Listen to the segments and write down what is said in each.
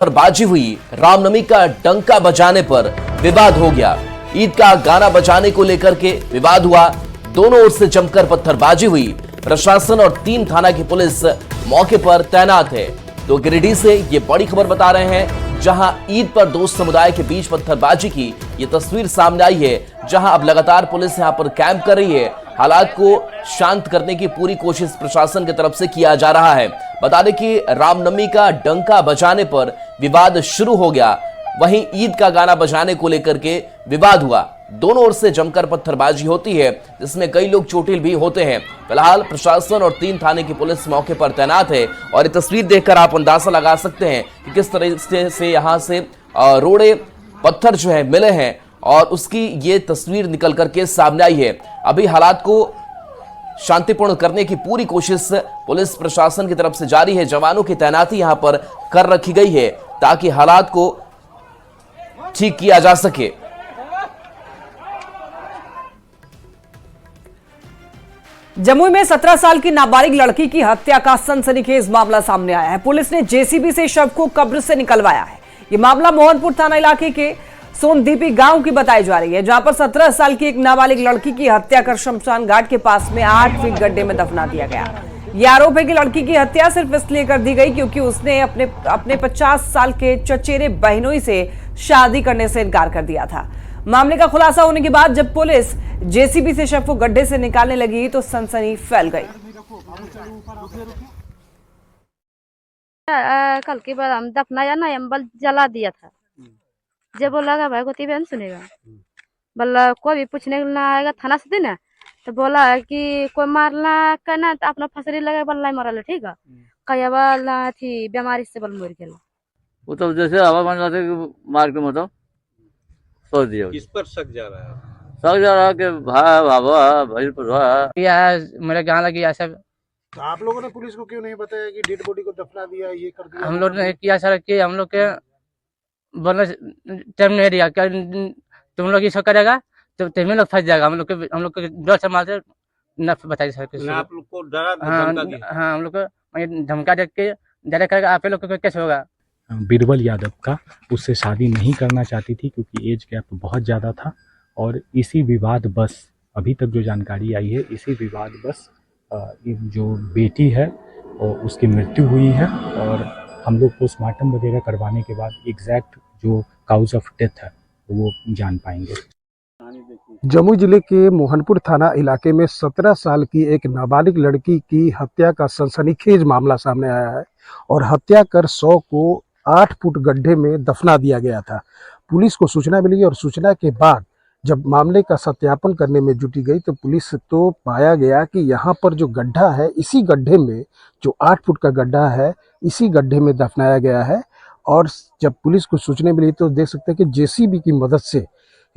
पर बाजी हुई। रामनवमी का डंका बजाने पर विवाद हो गया। ईद का गाना बजाने को लेकर के विवाद हुआ। दोनों ओर से जमकर पत्थरबाजी हुई। प्रशासन और 3 थाना की पुलिस मौके पर तैनात है। तो गिरिडीह से ये बड़ी खबर बता रहे हैं, जहां ईद पर दोस्त समुदाय के बीच पत्थरबाजी की ये तस्वीर सामने आई है, जहां अब लगातार पुलिस यहां पर कैंप कर रही है। हालात को शांत करने की पूरी कोशिश प्रशासन की तरफ से किया जा रहा है। बता दें कि रामनवमी का डंका बजाने पर विवाद शुरू हो गया। वहीं ईद का गाना बजाने को लेकर के विवाद हुआ। दोनों ओर से जमकर पत्थरबाजी होती है, जिसमें कई लोग चोटिल भी होते हैं। फिलहाल प्रशासन और 3 थाने की पुलिस मौके पर तैनात है और ये तस्वीर देखकर आप अंदाजा लगा सकते हैं कि किस तरह से यहां से रोड़े पत्थर जो है मिले हैं और उसकी ये तस्वीर निकल करके सामने आई है। अभी हालात को शांतिपूर्ण करने की पूरी कोशिश पुलिस प्रशासन की तरफ से जारी है। जवानों की तैनाती यहां पर कर रखी गई है ताकि हालात को ठीक किया जा सके। जमुई में 17 साल की नाबालिग लड़की की हत्या का सनसनीखेज मामला सामने आया है। पुलिस ने जेसीबी से शव को कब्र से निकलवाया है। यह मामला मोहनपुर थाना इलाके के सोनदीपी गांव की बताई जा रही है, जहां पर 17 साल की एक नाबालिग लड़की की हत्या कर शमशान घाट के पास में 8 फीट गड्ढे में दफना दिया गया। यह आरोप है कि लड़की की हत्या सिर्फ इसलिए कर दी गई क्योंकि उसने अपने 50 साल के चचेरे बहनोई से शादी करने से इनकार कर दिया था। मामले का खुलासा होने के बाद जब पुलिस जेसीबी से शव को गड्ढे से निकालने लगी तो सनसनी फैल गई। कल के बाद हम दफनाया ना, हम बल जला दिया था। जब वो लगा भाई को बहन सुनेगा, बोला कोई भी पूछने ना आएगा थाना से ना, तो बोला कि कोई मारना करना तो अपना फसरी लगा बल्ला मरल, ठीक है कया वाला थी बीमारी से बल मर गया। वो तो जैसे हवा बन जाते मार के मतलब सोच दिया। किस पर शक जा रहा है? शक जा रहा है कि भाई मेरे गाँव लगी ऐसा। तो आप लोगों ने पुलिस को क्यों नहीं बताया कि डेड बॉडी को दफना दिया, ये कर दिया? हम लोग ने किया सर कि हम लोग के बोलने टाइम नहीं दिया, क्या तुम लोग ये सब करेगा तो तुम्हें लोग फंस जाएगा। हम लोग के डर से मारते न बताइए सर। आप लोग को डरा धमका दिया? हाँ, हम लोग को धमका देख के डरा करेगा आप लोग को कैसे होगा। बीरबल यादव का उससे शादी नहीं करना चाहती थी क्योंकि एज गैप बहुत ज़्यादा था और इसी विवाद बस अभी तक जो जानकारी आई है, इसी विवाद बस जो बेटी है और उसकी मृत्यु हुई है और हम लोग पोस्टमार्टम वगैरह करवाने के बाद एग्जैक्ट जो काउज ऑफ डेथ है वो जान पाएंगे। जमुई जिले के मोहनपुर थाना इलाके में 17 साल की एक नाबालिग लड़की की हत्या का सनसनीखेज मामला सामने आया है और हत्या कर 100 को 8 फुट गड्ढे में दफना दिया गया था। पुलिस को सूचना मिली और सूचना के बाद जब मामले का सत्यापन करने में जुटी गई तो पुलिस तो पाया गया कि यहाँ पर जो गड्ढा है, इसी गड्ढे में जो 8 फुट का गड्ढा है, इसी गड्ढे में दफनाया गया है। और जब पुलिस को सूचना मिली तो देख सकते हैं कि जेसीबी की मदद से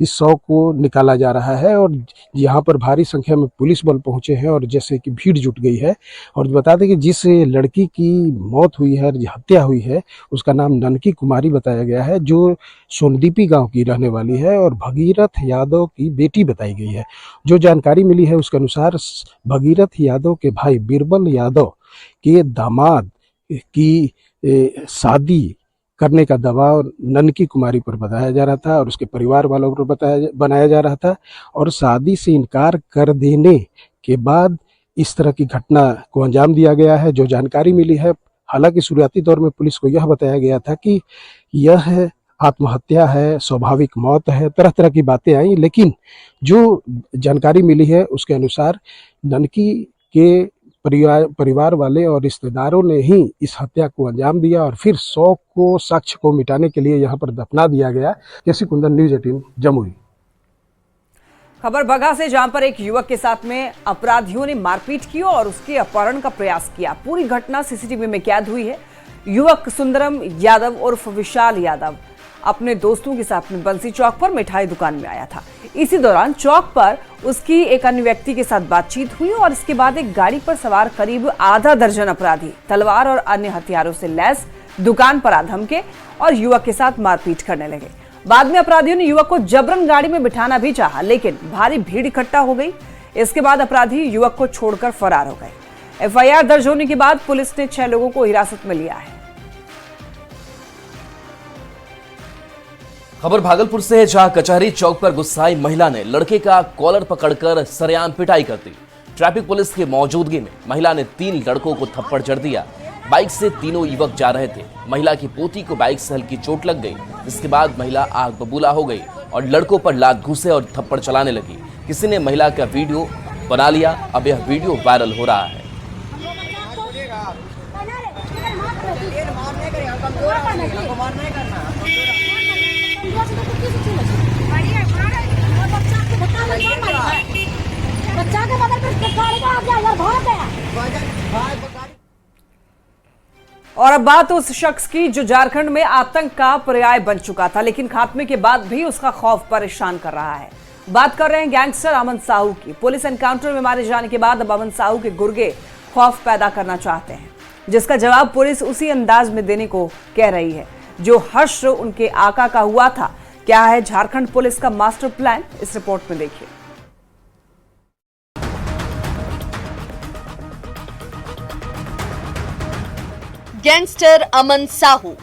इस 100 को निकाला जा रहा है और यहाँ पर भारी संख्या में पुलिस बल पहुंचे हैं और जैसे कि भीड़ जुट गई है। और बता दें कि जिस लड़की की मौत हुई है, हत्या हुई है, उसका नाम ननकी कुमारी बताया गया है, जो सोनदीपी गांव की रहने वाली है और भगीरथ यादव की बेटी बताई गई है। जो जानकारी मिली है उसके अनुसार भगीरथ यादव के भाई बीरबल यादव के दामाद की शादी करने का दबाव ननकी कुमारी पर बताया जा रहा था और उसके परिवार वालों पर बनाया जा रहा था और शादी से इनकार कर देने के बाद इस तरह की घटना को अंजाम दिया गया है। जो जानकारी मिली है, हालांकि शुरुआती दौर में पुलिस को यह बताया गया था कि यह आत्महत्या है, स्वाभाविक मौत है, तरह तरह की बातें आई, लेकिन जो जानकारी मिली है उसके अनुसार ननकी के परिवार वाले और रिश्तेदारों ने ही इस हत्या को अंजाम दिया और फिर 100 को साक्ष्य को मिटाने के लिए यहाँ पर दफना दिया गया। केसी कुंदन, न्यूज़ 18 जमुई। खबर बगहा से, जहां पर एक युवक के साथ में अपराधियों ने मारपीट की और उसके अपहरण का प्रयास किया। पूरी घटना सीसीटीवी में कैद हुई है। युवक सुंदरम यादव उर्फ विशाल यादव अपने दोस्तों के साथ में बंसी चौक पर मिठाई दुकान में आया था। इसी दौरान चौक पर उसकी एक अन्य व्यक्ति के साथ बातचीत हुई और इसके बाद एक गाड़ी पर सवार करीब आधा दर्जन अपराधी तलवार और अन्य हथियारों से लैस दुकान पर आ धमके और युवक के साथ मारपीट करने लगे। बाद में अपराधियों ने युवक को जबरन गाड़ी में बिठाना भी चाहा, लेकिन भारी भीड़ इकट्ठा हो गई। इसके बाद अपराधी युवक को छोड़कर फरार हो गए। एफआईआर दर्ज होने के बाद पुलिस ने 6 लोगों को हिरासत में लिया है। खबर भागलपुर से है, जहां कचहरी चौक पर गुस्साई महिला ने लड़के का कॉलर पकड़कर सरेआम पिटाई कर दी। ट्रैफिक पुलिस की मौजूदगी में महिला ने 3 लड़कों को थप्पड़ जड़ दिया। बाइक से तीनों युवक जा रहे थे। महिला की पोती को बाइक से हल्की चोट लग गई, जिसके बाद महिला आग बबूला हो गई और लड़कों पर लात घूसे और थप्पड़ चलाने लगी। किसी ने महिला का वीडियो बना लिया। अब यह वीडियो वायरल हो रहा है। और अब बात उस शख्स की जो झारखंड में आतंक का पर्याय बन चुका था, लेकिन खात्मे के बाद भी उसका खौफ परेशान कर रहा है। बात कर रहे हैं गैंगस्टर अमन साहू की। पुलिस एनकाउंटर में मारे जाने के बाद अब अमन साहू के गुर्गे खौफ पैदा करना चाहते हैं, जिसका जवाब पुलिस उसी अंदाज में देने को कह रही है जो हर्ष उनके आका का हुआ था। क्या है झारखंड पुलिस का मास्टर प्लान, इस रिपोर्ट में देखिए। गैंगस्टर अमन साहू,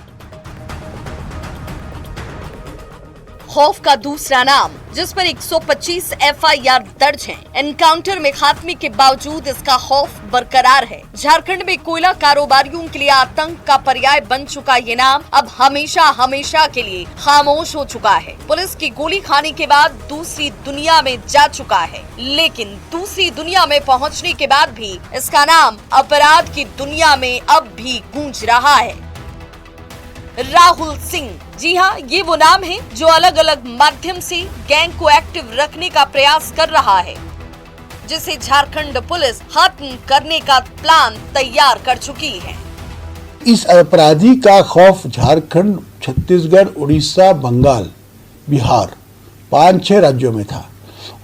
खौफ का दूसरा नाम, जिस पर 125 एफआईआर दर्ज हैं। एनकाउंटर में खात्मे के बावजूद इसका खौफ बरकरार है। झारखंड में कोयला कारोबारियों के लिए आतंक का पर्याय बन चुका ये नाम अब हमेशा हमेशा के लिए खामोश हो चुका है। पुलिस की गोली खाने के बाद दूसरी दुनिया में जा चुका है, लेकिन दूसरी दुनिया में पहुंचने के बाद भी इसका नाम अपराध की दुनिया में अब भी गूंज रहा है। राहुल सिंह, जी हाँ, ये वो नाम है जो अलग अलग माध्यम से गैंग को एक्टिव रखने का प्रयास कर रहा है, जिसे झारखंड पुलिस खत्म करने का प्लान तैयार कर चुकी है। इस अपराधी का खौफ झारखंड, छत्तीसगढ़, उड़ीसा, बंगाल, बिहार 5-6 राज्यों में था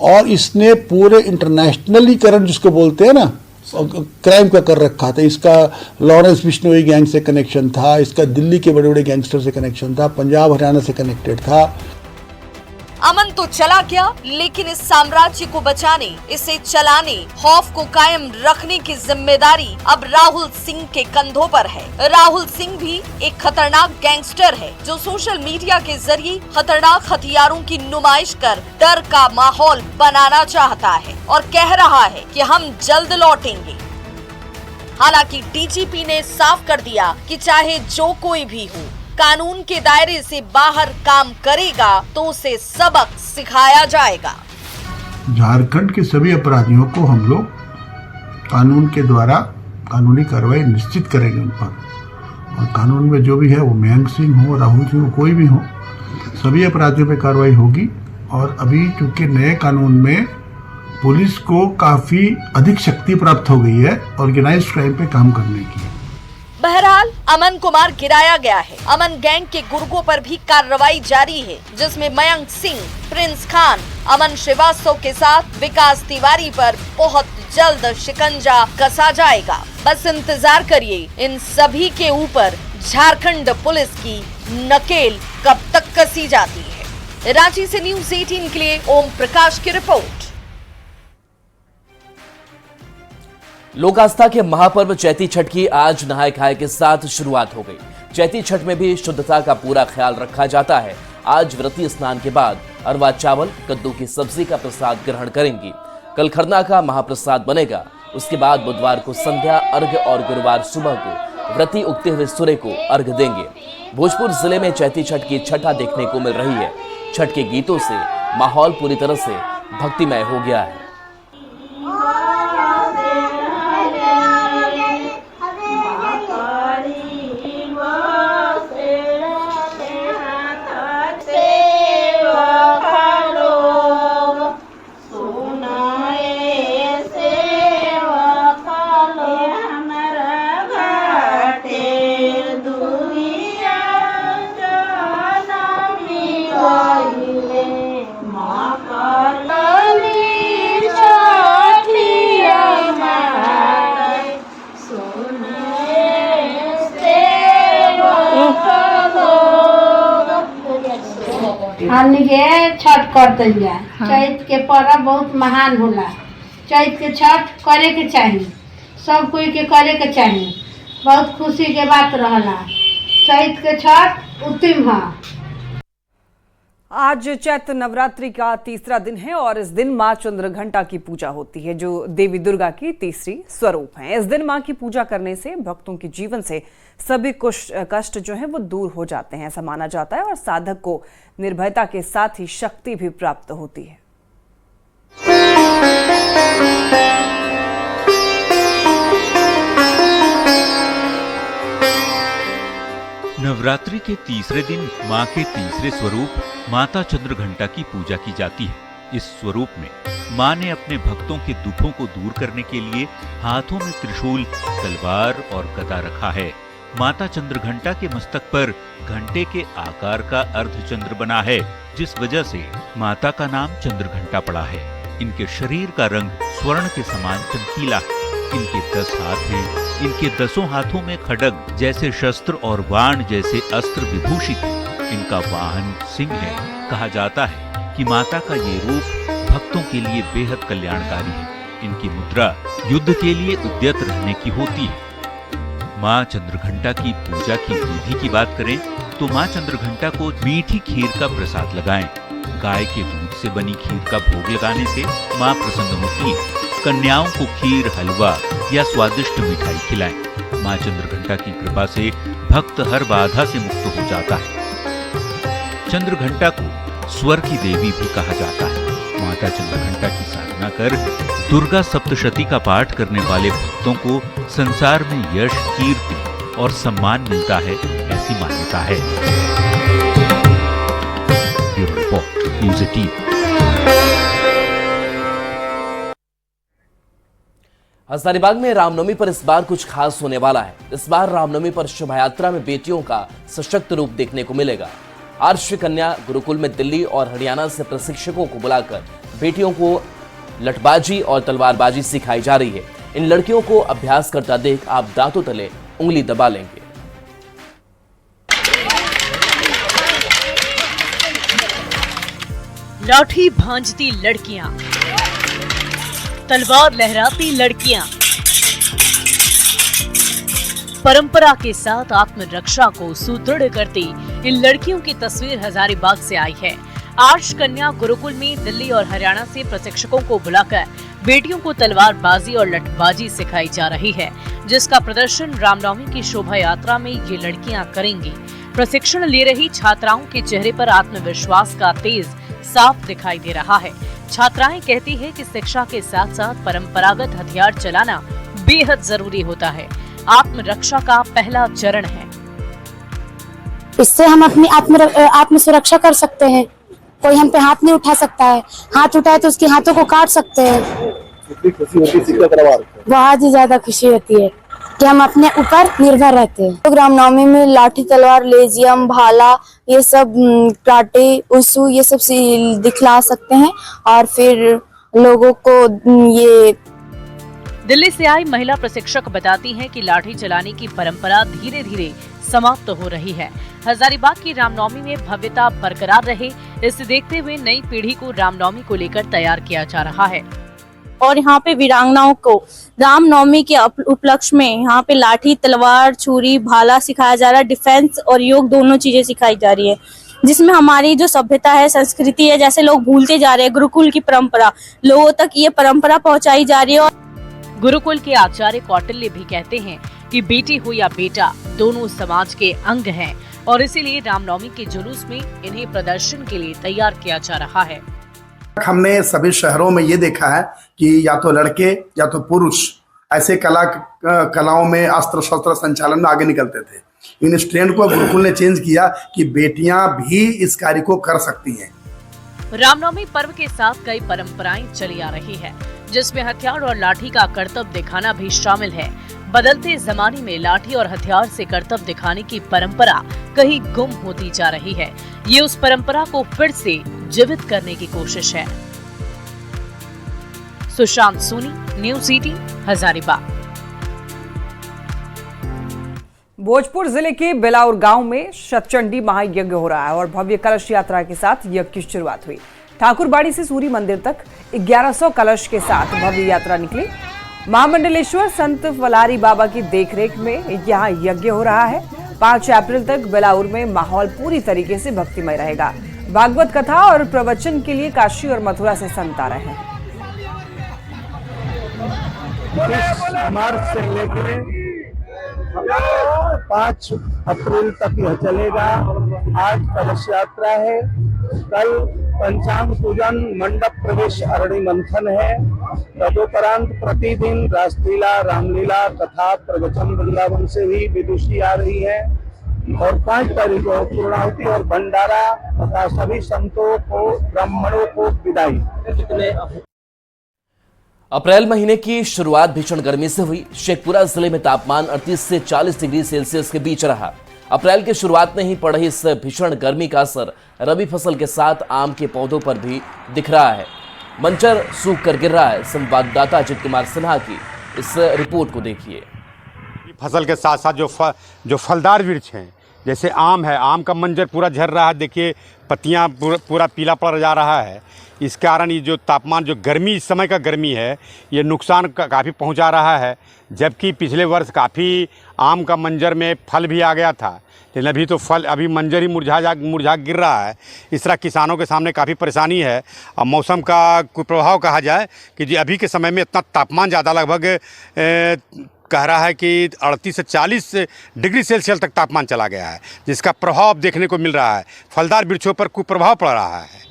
और इसने पूरे इंटरनेशनलीकरण जिसको बोलते हैं ना, क्राइम का कर रखा था। इसका लॉरेंस बिश्नोई गैंग से कनेक्शन था, इसका दिल्ली के बड़े बड़े गैंगस्टर से कनेक्शन था, पंजाब हरियाणा से कनेक्टेड था। अमन तो चला गया, लेकिन इस साम्राज्य को बचाने, इसे चलाने, खौफ को कायम रखने की जिम्मेदारी अब राहुल सिंह के कंधों पर है। राहुल सिंह भी एक खतरनाक गैंगस्टर है जो सोशल मीडिया के जरिए खतरनाक हथियारों की नुमाइश कर डर का माहौल बनाना चाहता है और कह रहा है कि हम जल्द लौटेंगे। हालांकि डीजीपी ने साफ कर दिया कि चाहे जो कोई भी हो, कानून के दायरे से बाहर काम करेगा तो उसे सबक सिखाया जाएगा। झारखंड के सभी अपराधियों को हम लोग कानून के द्वारा कानूनी कार्रवाई निश्चित करेंगे उन पर, और कानून में जो भी है, वो मयंक सिंह हो, राहुल सिंह हो, कोई भी हो, सभी अपराधियों पर कार्रवाई होगी। और अभी चूंकि नए कानून में पुलिस को काफी अधिक शक्ति प्राप्त हो गई है ऑर्गेनाइज्ड क्राइम पे काम करने की। बहरहाल अमन कुमार गिराया गया है। अमन गैंग के गुर्गों पर भी कार्रवाई जारी है, जिसमें मयंक सिंह, प्रिंस खान, अमन श्रीवास्तव के साथ विकास तिवारी पर बहुत जल्द शिकंजा कसा जाएगा। बस इंतजार करिए इन सभी के ऊपर झारखंड पुलिस की नकेल कब तक कसी जाती है। रांची से न्यूज़ 18 के लिए ओम प्रकाश की रिपोर्ट। लोक आस्था के महापर्व चैती छठ की आज नहाय खाए के साथ शुरुआत हो गई। चैती छठ में भी शुद्धता का पूरा ख्याल रखा जाता है। आज व्रती स्नान के बाद अरवा चावल, कद्दू की सब्जी का प्रसाद ग्रहण करेंगी। कल खरना का महाप्रसाद बनेगा। उसके बाद बुधवार को संध्या अर्घ्य और गुरुवार सुबह को व्रती उगते हुए सूर्य को अर्घ्य देंगे। भोजपुर जिले में चैती छठ की छठा देखने को मिल रही है। छठ के गीतों से माहौल पूरी तरह से भक्तिमय हो गया है। हमने छठ करते हैं। चैत के पर्व बहुत महान होला। चैत के छठ करे के चाहिए, सब कोई के करे के चाहिए। बहुत खुशी के बात रहला। चैत के छठ उत्तम है। आज चैत्र नवरात्रि का तीसरा दिन है और इस दिन मां चंद्रघंटा की पूजा होती है, जो देवी दुर्गा की तीसरी स्वरूप है। इस दिन मां की पूजा करने से भक्तों के जीवन से सभी कष्ट जो है वो दूर हो जाते हैं, ऐसा माना जाता है, और साधक को निर्भयता के साथ ही शक्ति भी प्राप्त होती है। नवरात्रि के तीसरे दिन मां के तीसरे स्वरूप माता चंद्रघंटा की पूजा की जाती है। इस स्वरूप में मां ने अपने भक्तों के दुखों को दूर करने के लिए हाथों में त्रिशूल, तलवार और गदा रखा है। माता चंद्रघंटा के मस्तक पर घंटे के आकार का अर्धचंद्र बना है, जिस वजह से माता का नाम चंद्रघंटा पड़ा है। इनके शरीर का रंग स्वर्ण के समान चमकीला है। इनके 10 हाथ हैं। इनके 10 हाथों में खड्ग जैसे शस्त्र और बाण जैसे अस्त्र विभूषित है। इनका वाहन सिंह है। कहा जाता है कि माता का ये रूप भक्तों के लिए बेहद कल्याणकारी है। इनकी मुद्रा युद्ध के लिए उद्यत रहने की होती है। मां चंद्रघंटा की पूजा की विधि की बात करें तो मां चंद्रघंटा को मीठी खीर का प्रसाद लगाएं। गाय के दूध से बनी खीर का भोग लगाने से मां प्रसन्न होती है। कन्याओं को खीर, हलवा या स्वादिष्ट मिठाई खिलाएं। मां चंद्रघंटा की कृपा से भक्त हर बाधा से मुक्त हो जाता है। चंद्रघंटा को स्वर की देवी भी कहा जाता है। माता चंद्रघंटा की साधना कर दुर्गा सप्तशती का पाठ करने वाले भक्तों को संसार में यश, कीर्ति और सम्मान मिलता है, ऐसी मान्यता है। Bureau report, news 18। हजारीबाग में रामनवमी पर इस बार कुछ खास होने वाला है। इस बार रामनवमी पर शोभा यात्रा में बेटियों का सशक्त रूप देखने को मिलेगा। आर्ष कन्या गुरुकुल में दिल्ली और हरियाणा से प्रशिक्षकों को बुलाकर बेटियों को लठबाजी और तलवारबाजी सिखाई जा रही है। इन लड़कियों को अभ्यास करता देख आप दांतों तले उंगली दबा लेंगे। लाठी भांजती लड़कियां, तलवार लहराती लड़कियां, परंपरा के साथ आत्मरक्षा को सुदृढ़ करती इन लड़कियों की तस्वीर हजारीबाग से आई है। आर्ष कन्या गुरुकुल में दिल्ली और हरियाणा से प्रशिक्षकों को बुलाकर बेटियों को तलवारबाजी और लठबाजी सिखाई जा रही है, जिसका प्रदर्शन रामनवमी की शोभा यात्रा में ये लड़कियां करेंगी। प्रशिक्षण ले रही छात्राओं के चेहरे पर आत्मविश्वास का तेज साफ दिखाई दे रहा है। छात्राएं कहती है कि शिक्षा के साथ साथ परंपरागत हथियार चलाना बेहद जरूरी होता है। आत्मरक्षा का पहला चरण है। इससे हम अपनी आत्म सुरक्षा कर सकते हैं। कोई हम पे हाथ नहीं उठा सकता है। हाथ उठाए तो उसके हाथों को काट सकते हैं। बहुत ही ज्यादा खुशी होती है कि हम अपने ऊपर निर्भर रहते हैं। तो रामनवमी में लाठी, तलवार, लेजियम, भाला, ये सब काटे, उसू, ये सब दिखला सकते हैं और फिर लोगों को ये। दिल्ली से आई महिला प्रशिक्षक बताती हैं कि लाठी चलाने की परंपरा धीरे धीरे समाप्त हो रही है। हजारीबाग की रामनवमी में भव्यता बरकरार रहे, इसे देखते हुए नई पीढ़ी को रामनवमी को लेकर तैयार किया जा रहा है। और यहाँ पे वीरांगनाओं को रामनवमी के उपलक्ष्य में यहाँ पे लाठी, तलवार, छुरी, भाला सिखाया जा रहा है। डिफेंस और योग दोनों चीजें सिखाई जा रही है, जिसमें हमारी जो सभ्यता है, संस्कृति है, जैसे लोग भूलते जा रहे हैं, गुरुकुल की परंपरा, लोगों तक ये परंपरा पहुँचाई जा रही है। गुरुकुल के आचार्य कौटिल्य भी कहते हैं कि बेटी हो या बेटा, दोनों समाज के अंग हैं और इसीलिए रामनवमी के जुलूस में इन्हें प्रदर्शन के लिए तैयार किया जा रहा है। हमने सभी शहरों में ये देखा है कि या तो लड़के या तो पुरुष ऐसे कलाओं में अस्त्र शस्त्र संचालन में आगे निकलते थे। इन इस ट्रेंड को गुरुकुल ने चेंज किया कि बेटियां भी इस कार्य को कर सकती हैं। रामनवमी पर्व के साथ कई परंपराएं चली आ रही है, जिसमें हथियार और लाठी का करतब दिखाना भी शामिल है। बदलते जमाने में लाठी और हथियार से करतब दिखाने की परंपरा कहीं गुम होती जा रही है। ये उस परंपरा को फिर से जीवित करने की कोशिश है। सुशांत सोनी, न्यूज़ 18, हजारीबाग। भोजपुर जिले के बेलाउर गांव में शतचंडी महायज्ञ हो रहा है और भव्य कलश यात्रा के साथ यज्ञ की शुरुआत हुई। ठाकुरबाड़ी से सूरी मंदिर तक 1100 कलश के साथ भव्य यात्रा निकली। महामंडलेश्वर संत वलारी बाबा की देखरेख में यहां यज्ञ हो रहा है। 5 अप्रैल तक बेलाउर में माहौल पूरी तरीके से भक्तिमय रहेगा। भागवत कथा और प्रवचन के लिए काशी और मथुरा से संत आ रहे हैं। 20 मार्च से लेकर 5 अप्रैल तक यह चलेगा। आज कलश यात्रा है, कल पंचांग पूजन, मंडप प्रवेश, अरणी मंथन है। तदोपरांत प्रतिदिन रासलीला, रामलीला, कथा, प्रवचन वृंदावन से भी विदुषी आ रही है और 5 तारीख को पूर्णाहुति और भंडारा तथा सभी संतों को, ब्राह्मणों को विदाई। अप्रैल महीने की शुरुआत भीषण गर्मी से हुई। शेखपुरा जिले में तापमान 38 से 40 डिग्री सेल्सियस के बीच रहा। अप्रैल की शुरुआत में ही पड़ रही इस भीषण गर्मी का असर रबी फसल के साथ आम के पौधों पर भी दिख रहा है। मंचर सूख कर गिर रहा है। संवाददाता अजित कुमार सिन्हा की इस रिपोर्ट को देखिए। फसल के साथ साथ जो फलदार वृक्ष हैं, जैसे आम है, आम का मंजर पूरा झड़ रहा है। देखिए पत्तियां पूरा पीला पड़ जा रहा है। इस कारण ये जो तापमान, जो गर्मी, इस समय का गर्मी है, ये नुकसान काफ़ी पहुंचा रहा है। जबकि पिछले वर्ष काफ़ी आम का मंजर में फल भी आ गया था, लेकिन अभी तो फल, अभी मंजर ही मुरझा गिर रहा है। इस तरह किसानों के सामने काफ़ी परेशानी है। अब मौसम का कोई प्रभाव कहा जाए कि जी अभी के समय में इतना तापमान ज़्यादा, लगभग कह रहा है कि 38 से 40 डिग्री सेल्सियस तक तापमान चला गया है, जिसका प्रभाव देखने को मिल रहा है। फलदार वृक्षों पर कुप्रभाव पड़ रहा है।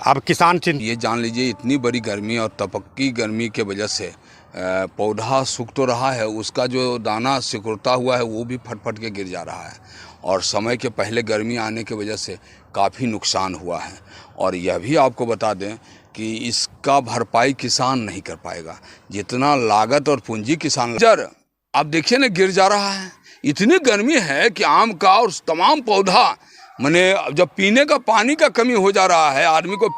अब किसान ये जान लीजिए, इतनी बड़ी गर्मी और तपकी गर्मी के वजह से पौधा सूख तो रहा है, उसका जो दाना सिकुड़ता हुआ है वो भी फट के गिर जा रहा है और समय के पहले गर्मी आने की वजह से काफ़ी नुकसान हुआ है। और यह भी आपको बता दें कि इसका भरपाई किसान नहीं कर पाएगा, जितना लागत और पूंजी किसान अब देखिए ना गिर जा रहा है। इतनी गर्मी है कि आम का और तमाम पौधा, माने जब पीने का पानी का कमी हो जा रहा है, आदमी को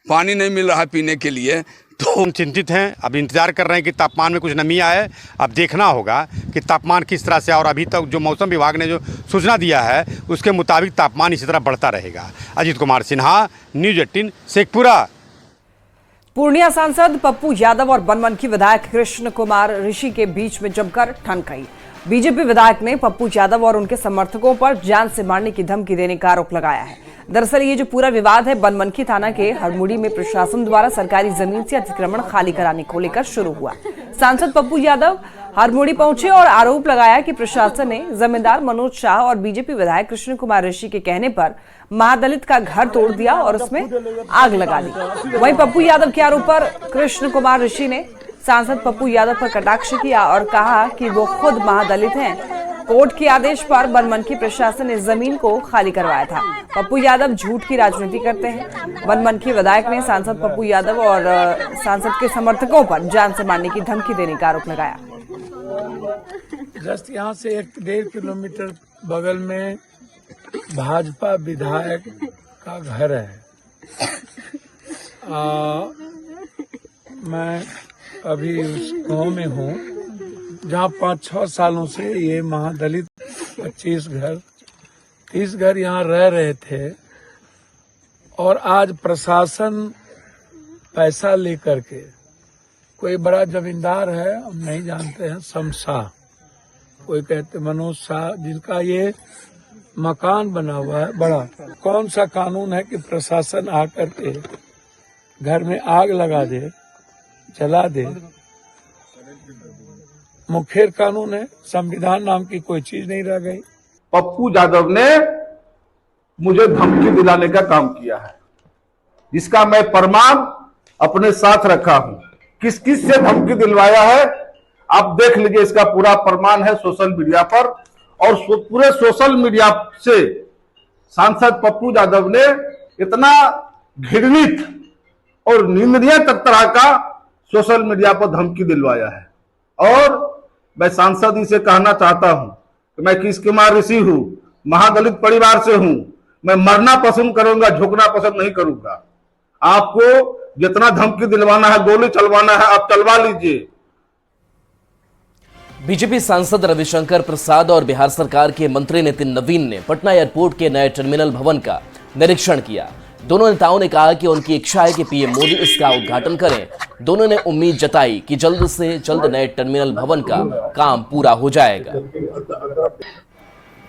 पानी नहीं मिल रहा है पीने के लिए, तो हम चिंतित हैं। अब इंतजार कर रहे हैं कि तापमान में कुछ नमी आए। अब देखना होगा कि तापमान किस तरह से, और अभी तक जो मौसम विभाग ने जो सूचना दिया है उसके मुताबिक तापमान इसी तरह बढ़ता रहेगा। अजित कुमार सिन्हा, न्यूज़ 18, शेखपुरा। पूर्णिया सांसद पप्पू यादव और बनमनखी विधायक कृष्ण कुमार ऋषि के बीच में जमकर ठनकई। बीजेपी विधायक ने पप्पू यादव और उनके समर्थकों पर जान से मारने की धमकी देने का आरोप लगाया है। दरअसल ये जो पूरा विवाद है, बनमनखी थाना के हरमुड़ी में प्रशासन द्वारा सरकारी जमीन से अतिक्रमण खाली कराने को लेकर शुरू हुआ। सांसद पप्पू यादव हरमुड़ी पहुंचे और आरोप लगाया कि प्रशासन ने जमींदार मनोज शाह और बीजेपी विधायक कृष्ण कुमार ऋषि के कहने पर महादलित का घर तोड़ दिया और उसमें आग लगा दी। वहीं पप्पू यादव के आरोप पर कृष्ण कुमार ऋषि ने सांसद पप्पू यादव पर कटाक्ष किया और कहा कि वो खुद महादलित हैं। कोर्ट के आदेश पर बनमनखी प्रशासन ने जमीन को खाली करवाया था। पप्पू यादव झूठ की राजनीति करते हैं। बनमनखी विधायक ने सांसद पप्पू यादव और सांसद के समर्थकों पर जान से मारने की धमकी देने का आरोप लगाया। जस्ट यहाँ से 1-1.5 किलोमीटर बगल में भाजपा विधायक का घर है। मैं अभी उस गांव में हूँ जहाँ 5-6 सालों से ये महादलित 30 घर यहाँ रह रहे थे और आज प्रशासन पैसा लेकर के, कोई बड़ा जमींदार है, हम नहीं जानते हैं, शमशाह, कोई कहते मनोज शाह, जिनका ये मकान बना हुआ है बड़ा। कौन सा कानून है कि प्रशासन आकर के घर में आग लगा दे, जला दे? मुखेर कानून है, संविधान नाम की कोई चीज नहीं रह गई। पप्पू यादव ने मुझे धमकी दिलाने का काम किया है, जिसका मैं प्रमाण अपने साथ रखा हूं। किस किस से धमकी दिलवाया है आप देख लीजिए, इसका पूरा प्रमाण है सोशल मीडिया पर। और पूरे सोशल मीडिया से सांसद पप्पू यादव ने इतना घृणित और निंदनीय तरह का सोशल मीडिया पर धमकी दिलवाया है। और मैं सांसद जी से कहना चाहता हूं कि मैं कृष्ण कुमार ऋषि हूं, महादलित परिवार से हूं, मैं मरना पसंद करूंगा, झुकना पसंद नहीं करूंगा। आपको जितना धमकी दिलवाना है, गोली चलवाना है, आप चलवा लीजिए। बीजेपी सांसद रविशंकर प्रसाद और बिहार सरकार के मंत्री नितिन नवीन ने पटना एयरपोर्ट के नए टर्मिनल भवन का निरीक्षण किया। दोनों नेताओं ने कहा कि उनकी इच्छा है कि पीएम मोदी इसका उद्घाटन करें। दोनों ने उम्मीद जताई कि जल्द से जल्द नए टर्मिनल भवन का काम पूरा हो जाएगा।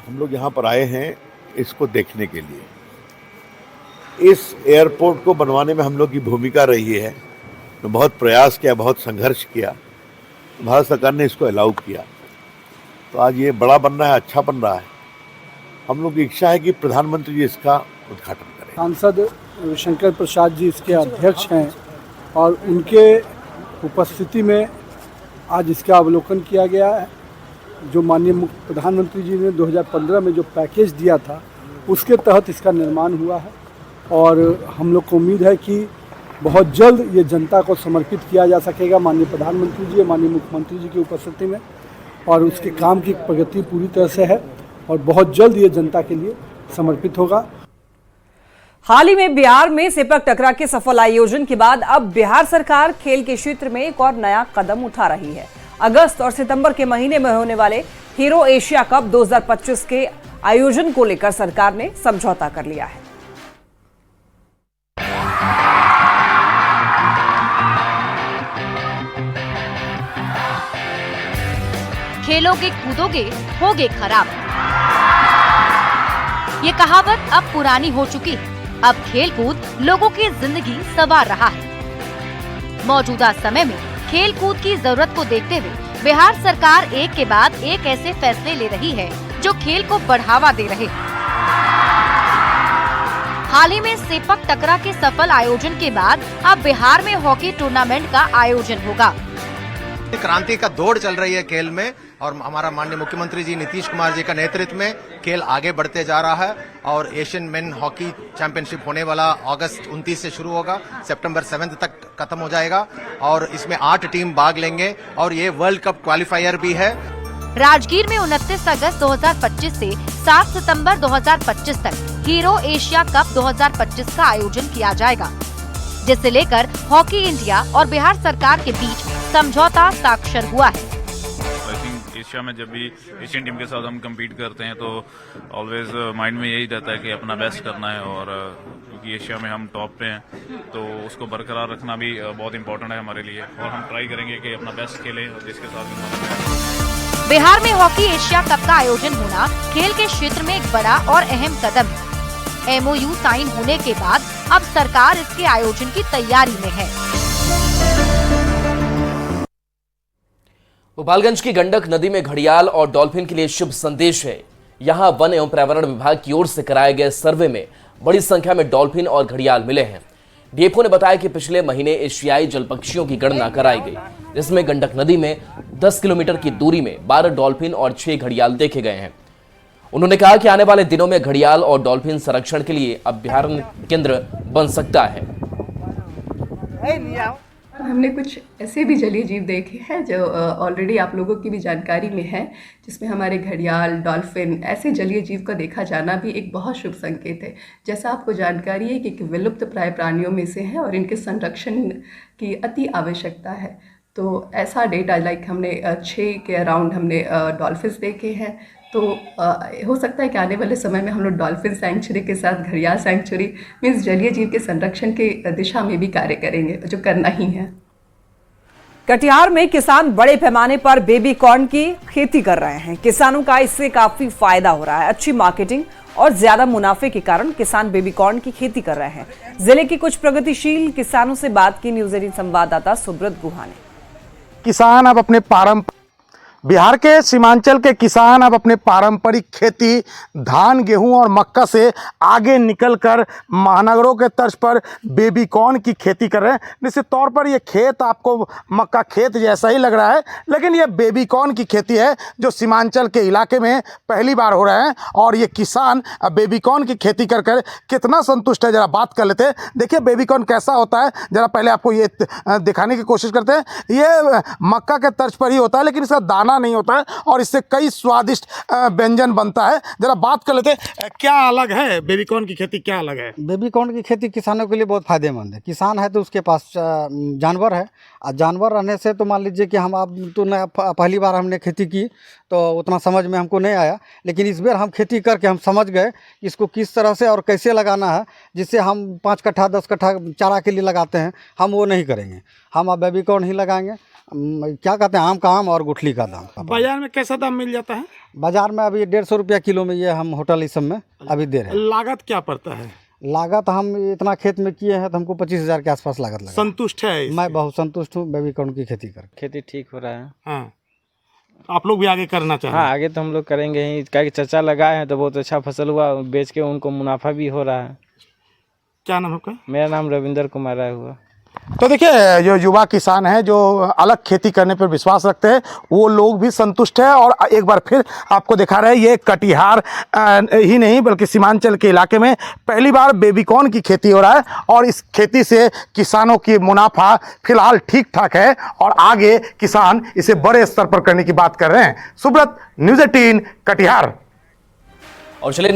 हम लोग यहाँ पर आए हैं इसको देखने के लिए। इस एयरपोर्ट को बनवाने में हम लोग की भूमिका रही है। तो बहुत प्रयास किया, बहुत संघर्ष किया, भारत सरकार ने इसको अलाउ किया। तो आज ये बड़ा बन रहा है, अच्छा बन रहा है। हम लोग की इच्छा है कि प्रधानमंत्री जी इसका उद्घाटन करें। सांसद रविशंकर प्रसाद जी इसके अध्यक्ष हैं और उनके उपस्थिति में आज इसका अवलोकन किया गया है। जो माननीय प्रधानमंत्री जी ने 2015 में जो पैकेज दिया था उसके तहत इसका निर्माण हुआ है और हम लोग को उम्मीद है कि बहुत जल्द ये जनता को समर्पित किया जा सकेगा माननीय प्रधानमंत्री जी, माननीय मुख्यमंत्री जी की उपस्थिति में, और उसके काम की प्रगति पूरी तरह से है और बहुत जल्द ये जनता के लिए समर्पित होगा। हाल ही में बिहार में सेपक टकरा के सफल आयोजन के बाद अब बिहार सरकार खेल के क्षेत्र में एक और नया कदम उठा रही है। अगस्त और सितंबर के महीने में होने वाले हीरो एशिया कप 2025 के आयोजन को लेकर सरकार ने समझौता कर लिया है। खेलोगे कूदोगे होगे खराब, ये कहावत अब पुरानी हो चुकी है। अब खेल कूद लोगों की जिंदगी संवार रहा है। मौजूदा समय में खेल कूद की जरूरत को देखते हुए बिहार सरकार एक के बाद एक ऐसे फैसले ले रही है जो खेल को बढ़ावा दे रहे हैं। हाल ही में सेपक टकरा के सफल आयोजन के बाद अब बिहार में हॉकी टूर्नामेंट का आयोजन होगा। क्रांति का दौड़ चल रही है खेल में और हमारा माननीय मुख्यमंत्री जी नीतीश कुमार जी का नेतृत्व में खेल आगे बढ़ते जा रहा है और एशियन मेन हॉकी चैंपियनशिप होने वाला अगस्त 29 से शुरू होगा, सितंबर 7 तक खत्म हो जाएगा और इसमें 8 टीम भाग लेंगे और ये वर्ल्ड कप क्वालिफायर भी है। राजगीर में 29 अगस्त 2025 से 7 सितंबर 2025 तक हीरो एशिया कप 2025 का आयोजन किया जाएगा, जिसे लेकर हॉकी इंडिया और बिहार सरकार के बीच समझौता स्वाक्षर हुआ है। आई थिंक एशिया में जब भी एशियन टीम के साथ हम कम्पीट करते हैं तो ऑलवेज माइंड में यही रहता है कि अपना बेस्ट करना है और क्योंकि एशिया में हम टॉप पे हैं तो उसको बरकरार रखना भी बहुत इम्पोर्टेंट है हमारे लिए और हम ट्राई करेंगे कि अपना बेस्ट खेलें और जिसके साथ भी। बिहार में हॉकी एशिया कप का आयोजन होना खेल के क्षेत्र में एक बड़ा और अहम कदम है। MOU साइन होने के बाद अब सरकार इसके आयोजन की तैयारी में है। गोपालगंज की गंडक नदी में घड़ियाल और डॉल्फिन के लिए शुभ संदेश है। यहां वन एवं पर्यावरण विभाग की ओर से कराए गए सर्वे में बड़ी संख्या में डॉल्फिन और घड़ियाल मिले हैं। डीएफओ ने बताया कि पिछले महीने एशियाई जल पक्षियों की गणना कराई गई, जिसमें गंडक नदी में 10 किलोमीटर की दूरी में 12 डॉल्फिन और 6 घड़ियाल देखे गए हैं। उन्होंने कहा कि आने वाले दिनों में घड़ियाल और डॉल्फिन संरक्षण के लिए अभ्यारण्य केंद्र बन सकता है। हमने कुछ ऐसे भी जलीय जीव देखे हैं जो ऑलरेडी आप लोगों की भी जानकारी में है, जिसमें हमारे घड़ियाल, डॉल्फिन ऐसे जलीय जीव का देखा जाना भी एक बहुत शुभ संकेत है। जैसा आपको जानकारी है कि विलुप्त प्राय प्राणियों में से है और इनके संरक्षण की अति आवश्यकता है। तो ऐसा डेटा लाइक हमने 6 के अराउंड हमने डॉल्फिन्स देखे हैं। तो हो सकता है कि आने वाले समय में हम लोग डॉल्फिन सैंक्चुरी के साथ घड़ियाल सैंक्चुरी मीन्स जलीय जीव के संरक्षण के दिशा में भी कार्य करेंगे, जो करना ही है। कटिहार में किसान बड़े पैमाने पर बेबी कॉर्न की खेती कर रहे हैं। किसानों का इससे काफी फायदा हो रहा है। अच्छी मार्केटिंग और ज्यादा मुनाफे के कारण किसान बेबी कॉर्न की खेती कर रहे हैं। जिले के कुछ प्रगतिशील किसानों से बात की न्यूज 18 संवाददाता सुब्रत गुहा ने। किसान अब अपने बिहार के सीमांचल के किसान अब अपने पारंपरिक खेती धान, गेहूं और मक्का से आगे निकलकर महानगरों के तर्ज पर बेबी कॉर्न की खेती कर रहे हैं। निश्चित तौर पर ये खेत आपको मक्का खेत जैसा ही लग रहा है, लेकिन ये बेबी कॉर्न की खेती है जो सीमांचल के इलाके में पहली बार हो रहा है और ये किसान बेबी कॉर्न की खेती कर कर कितना संतुष्ट है, जरा बात कर लेते हैं। देखिए बेबी कॉर्न कैसा होता है, जरा पहले आपको ये दिखाने की कोशिश करते हैं। ये मक्का के तर्ज पर ही होता है, लेकिन इसका दाना नहीं होता है और इससे कई स्वादिष्ट व्यंजन बनता है। जरा बात कर लेते हैं, क्या अलग है बेबी कॉर्न की खेती, क्या अलग है? बेबी कॉर्न की खेती किसानों के लिए बहुत फायदेमंद है। किसान है तो उसके पास जानवर है और जानवर रहने से तो मान लीजिए कि हम अब तो नया पहली बार हमने खेती की तो उतना समझ में हमको नहीं आया, लेकिन इस बार हम खेती करके हम समझ गए कि इसको किस तरह से और कैसे लगाना है, जिससे हम 5 कट्ठा 10 कट्ठा चारा के लिए लगाते हैं, हम वो नहीं करेंगे। हम अब बेबी कॉर्न ही लगाएंगे। क्या कहते हैं, आम का आम और गुठली का दाम। बाजार में कैसा दाम मिल जाता है? बाजार में अभी 150 रुपया किलो में ये हम होटल इस सब में अभी दे रहे हैं। लागत क्या पड़ता है? लागत हम इतना खेत में किए हैं तो हमको 25,000 के आसपास लागत लगा। संतुष्ट है मैं बहुत संतुष्ट हूँ बेबी कॉर्न की खेती कर। खेती ठीक हो रहा है। हाँ, आप लोग भी आगे करना चाहेंगे? हाँ, आगे तो हम लोग करेंगे ही, क्या चर्चा लगाए हैं तो बहुत अच्छा फसल हुआ, बेच के उनको मुनाफा भी हो रहा है। क्या नाम है आपका? मेरा नाम रविंदर कुमार राय हुआ। तो देखिए, जो युवा किसान हैं जो अलग खेती करने पर विश्वास रखते हैं वो लोग भी संतुष्ट है। और एक बार फिर आपको दिखा रहे हैं, ये कटिहार ही नहीं बल्कि सीमांचल के इलाके में पहली बार बेबी कॉर्न की खेती हो रहा है और इस खेती से किसानों की मुनाफा फिलहाल ठीक ठाक है और आगे किसान इसे बड़े स्तर पर करने की बात कर रहे हैं। सुब्रत, न्यूज़ 18 कटिहार। और चलिए